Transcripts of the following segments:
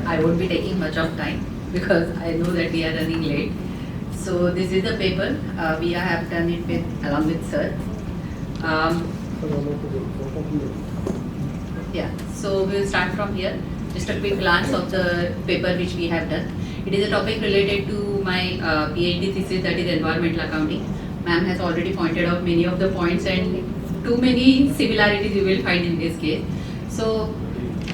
I won't be taking much of time because I know that we are running late. So this is the paper. We have done it along with sir. Um, yeah, so we will start from here. Just a quick glance of the paper which we have done. It is a topic related to my PhD thesis, that is environmental accounting. Ma'am has already pointed out many of the points and too many similarities you will find in this case. So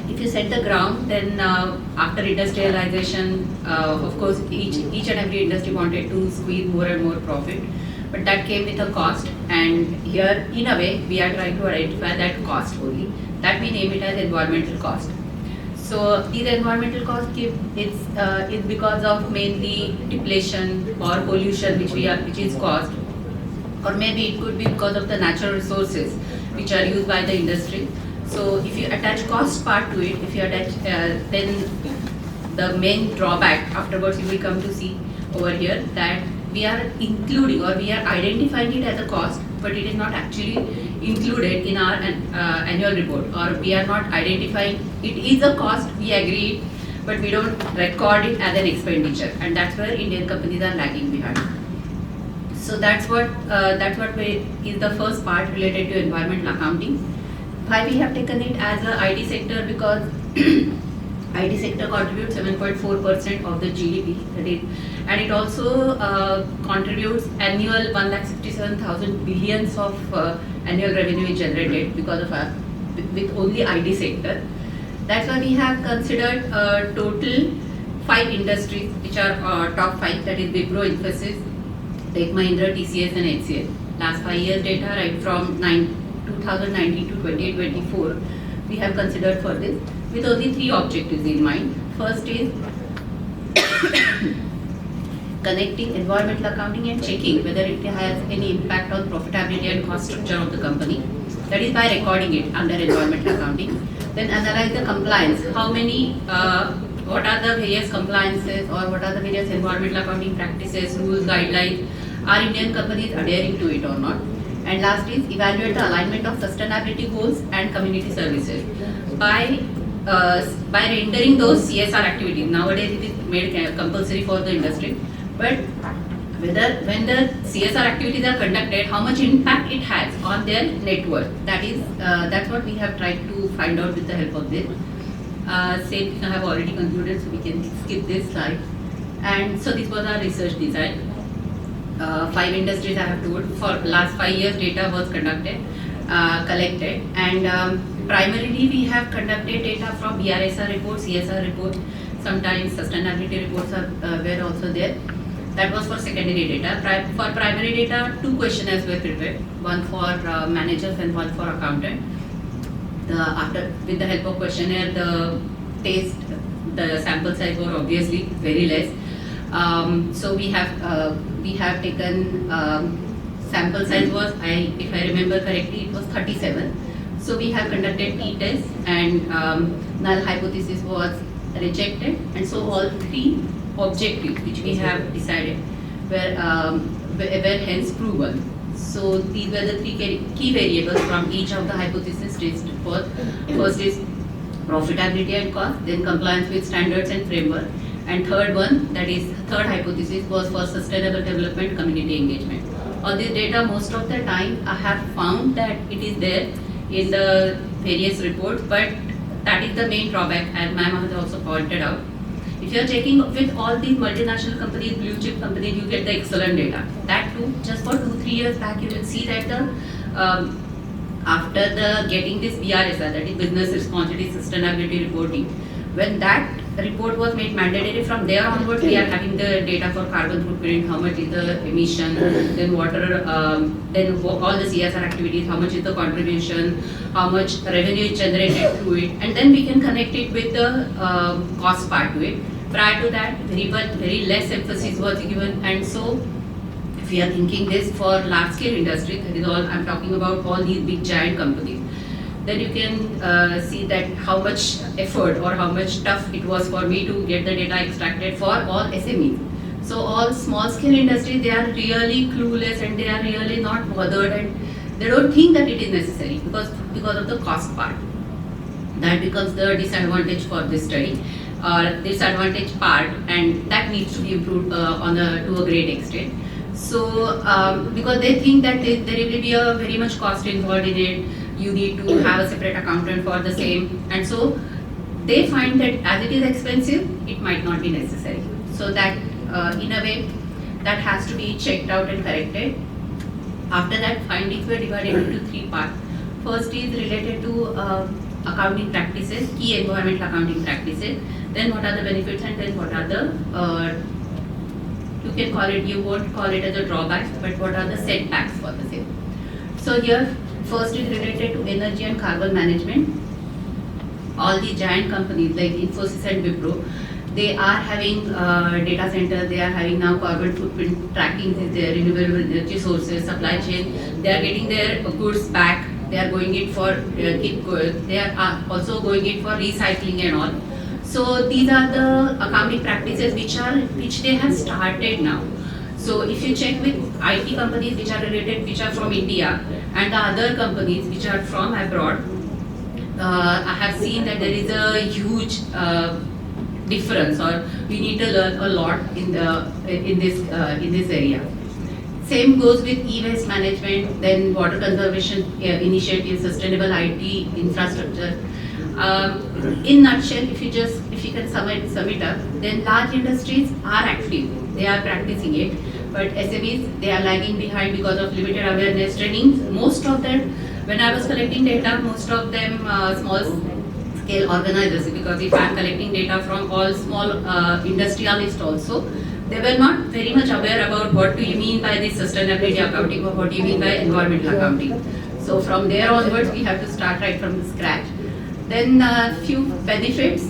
if you set the ground, then after industrialization, of course, each and every industry wanted to squeeze more and more profit, but that came with a cost. And here, in a way, we are trying to identify that cost only. That we name it as environmental cost. So these environmental costs it's because of mainly depletion or pollution which is caused, or maybe it could be because of the natural resources which are used by the industry. So if you attach cost part to it, if you attach, then the main drawback afterwards you will come to see over here that we are including or we are identifying it as a cost, but it is not actually included in our annual report, or we are not identifying it is a cost, we agree, but we don't record it as an expenditure, and that's where Indian companies are lagging behind. So that's what is the first part related to environmental accounting. Why we have taken it as a IT sector? Because IT sector contributes 7.4% of the GDP, that is, and it also contributes annual 1,67,000 billions of annual revenue is generated because of with only IT sector. That's why we have considered total 5 industries which are top 5, that is Wipro, Infosys, Tech Mahindra, TCS and HCL. Last 5 years data, right from 2019 to 2024, we have considered for this with only 3 objectives in mind. First is connecting environmental accounting and checking whether it has any impact on profitability and cost structure of the company. That is by recording it under environmental accounting. Then analyze the compliance. How many, what are the various compliances or what are the various environmental accounting practices, rules, guidelines, are Indian companies adhering to it or not? And last is evaluate the alignment of sustainability goals and community services. By rendering those CSR activities, nowadays it is made compulsory for the industry, but when the CSR activities are conducted, how much impact it has on their net worth. That's what we have tried to find out with the help of this. Same thing I have already concluded, so we can skip this slide. And so this was our research design. 5 industries I have told. For last 5 years data was collected, and primarily we have conducted data from BRSR report, CSR report, sometimes sustainability reports were also there. That was for secondary data. For primary data, 2 questionnaires were prepared, one for managers and one for accountant. With the help of questionnaire, the sample size were obviously very less. So we have taken sample size was, if I remember correctly, it was 37. So we have conducted t-test, and null hypothesis was rejected, and so all 3 objectives which we have decided were hence proven. So these were the 3 key variables from each of the hypotheses tested. First is profitability and cost, then compliance with standards and framework, and third one, that is third hypothesis, was for sustainable development, community engagement. On this data, most of the time I have found that it is there in the various reports, but that is the main drawback, as ma'am has also pointed out. If you are checking with all these multinational companies, blue chip companies, you get the excellent data. That too, just for 2-3 years back, you will see that after the getting this BRSR, that is business responsibility sustainability reporting, when that report was made mandatory, from there onwards we are having the data for carbon footprint, how much is the emission, then water, then all the CSR activities, how much is the contribution, how much revenue is generated through it, and then we can connect it with the cost part to it. Prior to that, very less emphasis was given, and so if we are thinking this for large scale industry, that is all I'm talking about, all these big giant companies, then you can see that how much effort or how much tough it was for me to get the data extracted for all SMEs. So all small scale industries, they are really clueless and they are really not bothered, and they don't think that it is necessary because of the cost part. That becomes the disadvantage for this study. disadvantage part, and that needs to be improved to a great extent. So because they think that there will be a very much cost involved in it, you need to have a separate accountant for the same, and so they find that as it is expensive, it might not be necessary. So that in a way, that has to be checked out and corrected. After that, findings were divided into three parts. First is related to accounting practices, key environmental accounting practices. Then what are the benefits, and then what are the you can call it, you won't call it as a drawbacks, but what are the setbacks for the same. So here, first is related to energy and carbon management. All the giant companies like Infosys and Wipro, they are having data centers, they are having now carbon footprint tracking, their renewable energy sources, supply chain, they are getting their goods back, they are going it for, they are also going it for recycling and all. So these are the accounting practices which they have started now. So if you check with IT companies which are related, which are from India, and the other companies which are from abroad, I have seen that there is a huge difference, or we need to learn a lot in this area. Same goes with e-waste management, then water conservation initiatives, sustainable IT infrastructure. In nutshell, if you can sum it up, then large industries are active, they are practicing it, but SMEs, they are lagging behind because of limited awareness training. Most of them, when I was collecting data, most of them small scale organizers, because if I am collecting data from all small industrialists also, they were not very much aware about what do you mean by this sustainability accounting, or what do you mean by environmental accounting. So from there onwards, we have to start right from the scratch. Then few benefits,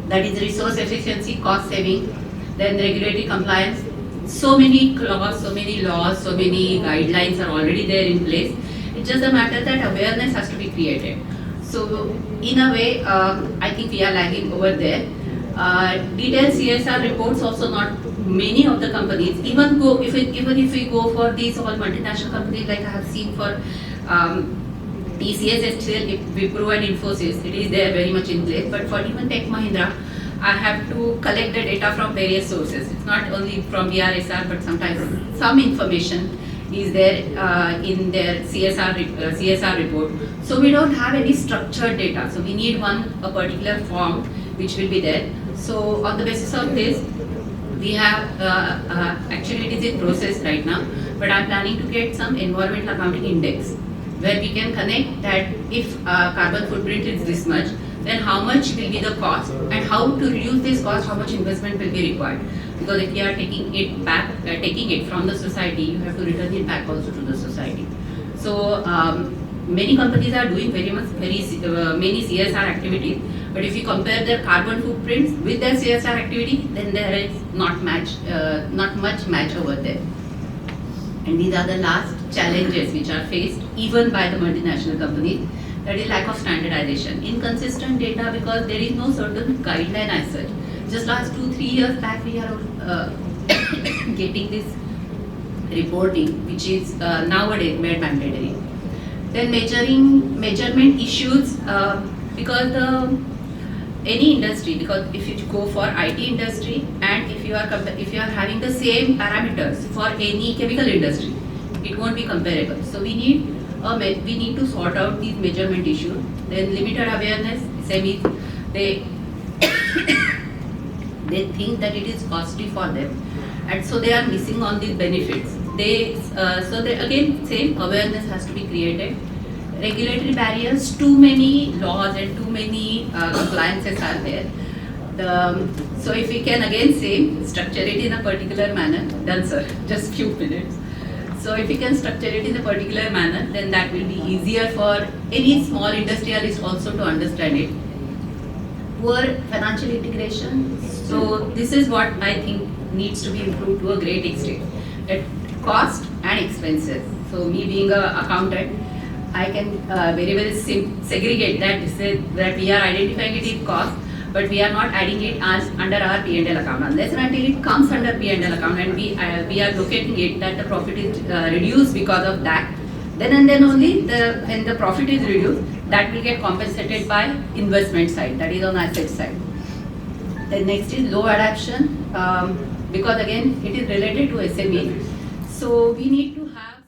that is resource efficiency, cost saving, then regulatory compliance. So many laws, so many guidelines are already there in place. It's just a matter that awareness has to be created. So in a way, I think we are lagging over there. Detailed CSR reports also, not many of the companies, even if we go for these all multinational companies, like I have seen for TCS, HCL, Wipro and Infosys, it is there very much in place. But for even Tech Mahindra, I have to collect the data from various sources. It's not only from BRSR, but sometimes some information is there in their CSR report. So we don't have any structured data. So we need a particular form which will be there. So on the basis of this, we have, actually it is in process right now, but I'm planning to get some environmental accounting index, where we can connect that if carbon footprint is this much, then how much will be the cost, and how to reduce this cost, how much investment will be required. Because if you are taking it back, taking it from the society, you have to return it back also to the society. So many companies are doing very many CSR activities, but if you compare their carbon footprints with their CSR activity, then there is not much match over there. And these are the last challenges which are faced even by the multinational companies. That is lack of standardization, inconsistent data, because there is no certain guideline as such. Just last 2-3 years back, we are getting this reporting, which is nowadays made mandatory. Then measurement issues, because any industry, because if you go for IT industry, and if you are having the same parameters for any chemical industry, it won't be comparable. So we need to sort out these measurement issues. Then limited awareness, SMEs, they they think that it is costly for them, and so they are missing on these benefits. So they again, same awareness has to be created. Regulatory barriers, too many laws and too many compliances are there. So if we can again say, structure it in a particular manner, done sir, just few minutes. So if we can structure it in a particular manner, then that will be easier for any small industrialist also to understand it. Poor financial integration. So this is what I think needs to be improved to a great extent. At cost and expenses. So me being an accountant, I can very well segregate that we are identifying it in cost, but we are not adding it as under our P&L account. Unless and until it comes under P&L account and we are locating it that the profit is reduced because of that, then and then only when the profit is reduced, that will get compensated by investment side, that is on asset side. Then next is low adaptation, because again it is related to SME. So we need to have